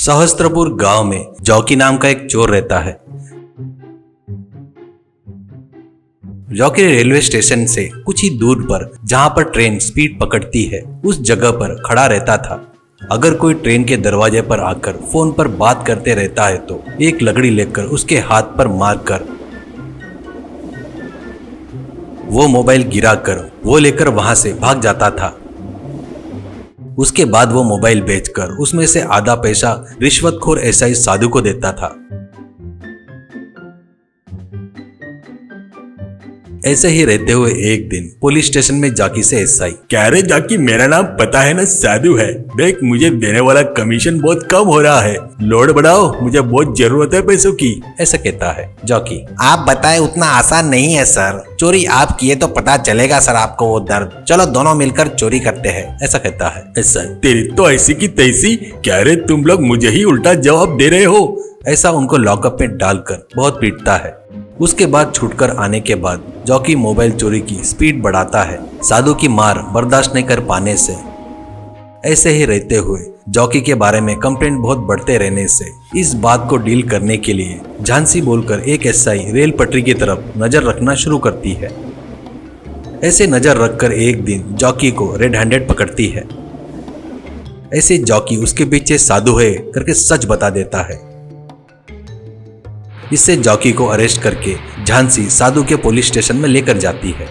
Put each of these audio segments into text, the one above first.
सहस्त्रपुर गांव में जॉकी नाम का एक चोर रहता है। जॉकी रेलवे स्टेशन से कुछ ही दूर पर जहां पर ट्रेन स्पीड पकड़ती है उस जगह पर खड़ा रहता था। अगर कोई ट्रेन के दरवाजे पर आकर फोन पर बात करते रहता है तो एक लकड़ी लेकर उसके हाथ पर मारकर वो मोबाइल गिराकर वो लेकर वहां से भाग जाता था। उसके बाद वो मोबाइल बेचकर उसमें से आधा पैसा रिश्वतखोर एसआई साधु को देता था। ऐसे ही रहते हुए एक दिन पुलिस स्टेशन में जाकी से एसआई, क्या रे जाकी, मेरा नाम पता है ना, साधु है। देख, मुझे देने वाला कमीशन बहुत कम हो रहा है, लोड बढ़ाओ, मुझे बहुत जरूरत है पैसों की, ऐसा कहता है। जॉकी, आप बताए उतना आसान नहीं है सर, चोरी आप किए तो पता चलेगा सर आपको वो दर्द। चलो दोनों मिलकर चोरी करते हैं, ऐसा कहता है। एसआई, तेरी तो ऐसी की तैसी, क्या रे तुम लोग मुझे ही उल्टा जवाब दे रहे हो। ऐसा उनको लॉकअप में डालकर बहुत पीटता है। उसके बाद छूटकर आने के बाद जॉकी मोबाइल चोरी की स्पीड बढ़ाता है। साधु की मार बर्दाश्त नहीं कर पाने से ऐसे ही रहते हुए जॉकी के बारे में कंप्लेंट बहुत बढ़ते रहने से इस बात को डील करने के लिए झांसी बोलकर एक एसआई रेल पटरी की तरफ नजर रखना शुरू करती है। ऐसे नजर रखकर एक दिन जॉकी को रेड हैंडेड पकड़ती है। ऐसे जॉकी उसके पीछे साधु है करके सच बता देता है। इससे जॉकी को अरेस्ट करके झांसी साधु के पुलिस स्टेशन में लेकर जाती है।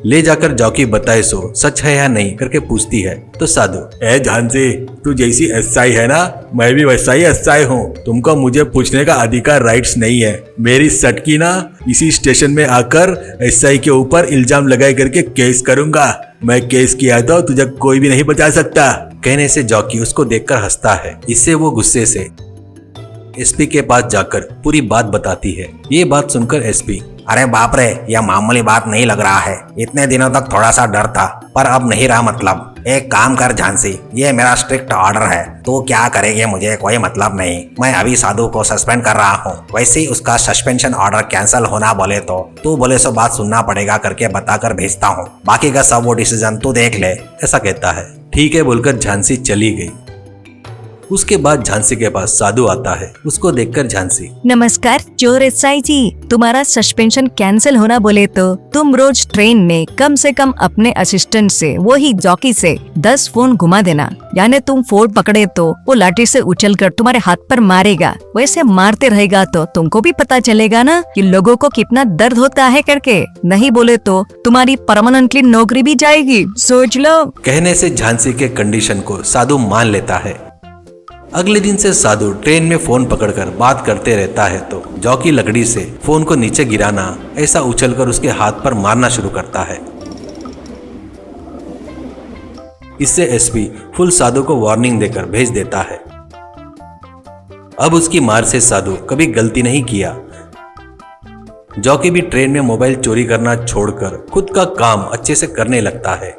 ले जाकर जॉकी बताए सो सच है या नहीं करके पूछती है तो साधु, ए झांसी, तू जैसी एसआई है ना, मैं भी वैसा ही एसआई हूँ। तुमको मुझे पूछने का अधिकार राइट्स नहीं है। मेरी सटकी ना इसी स्टेशन में आकर एसआई के ऊपर इल्जाम लगाए करके केस करूंगा। मैं केस किया तो तुझे कोई भी नहीं बचा सकता। कहने से जॉकी उसको देखकर हंसता है। इससे वो गुस्से से एसपी के पास जाकर पूरी बात बताती है। ये बात सुनकर एसपी, अरे बाप रे, यह मामूली बात नहीं लग रहा है। इतने दिनों तक थोड़ा सा डर था पर अब नहीं रहा। मतलब एक काम कर झांसी, ये मेरा स्ट्रिक्ट ऑर्डर है, तू क्या करेगी मुझे कोई मतलब नहीं। मैं अभी साधु को सस्पेंड कर रहा हूँ। वैसे ही उसका सस्पेंशन ऑर्डर कैंसिल होना बोले तो तू बोले सो बात सुनना पड़ेगा करके बताकर भेजता हूँ। बाकी का सब वो डिसीजन तू देख ले, ऐसा कहता है। ठीक है बोलकर झांसी चली गई। उसके बाद झांसी के पास साधु आता है। उसको देखकर झांसी, नमस्कार चोर एसआई जी, तुम्हारा सस्पेंशन कैंसिल होना बोले तो तुम रोज ट्रेन में कम से कम अपने असिस्टेंट से, वही जॉकी से 10 फोन घुमा देना। यानी तुम फोन पकड़े तो वो लाठी से उछलकर तुम्हारे हाथ पर मारेगा। वैसे मारते रहेगा तो तुमको भी पता चलेगा ना कि लोगों को कितना दर्द होता है करके। नहीं बोले तो तुम्हारी परमानेंटली नौकरी भी जाएगी, सोच लो। कहने से झांसी के कंडीशन को साधु मान लेता है। अगले दिन से साधु ट्रेन में फोन पकड़कर बात करते रहता है तो जॉकी लकड़ी से फोन को नीचे गिराना ऐसा उछलकर उसके हाथ पर मारना शुरू करता है। इससे एसपी फुल साधु को वार्निंग देकर भेज देता है। अब उसकी मार से साधु कभी गलती नहीं किया। जॉकी भी ट्रेन में मोबाइल चोरी करना छोड़कर खुद का काम अच्छे से करने लगता है।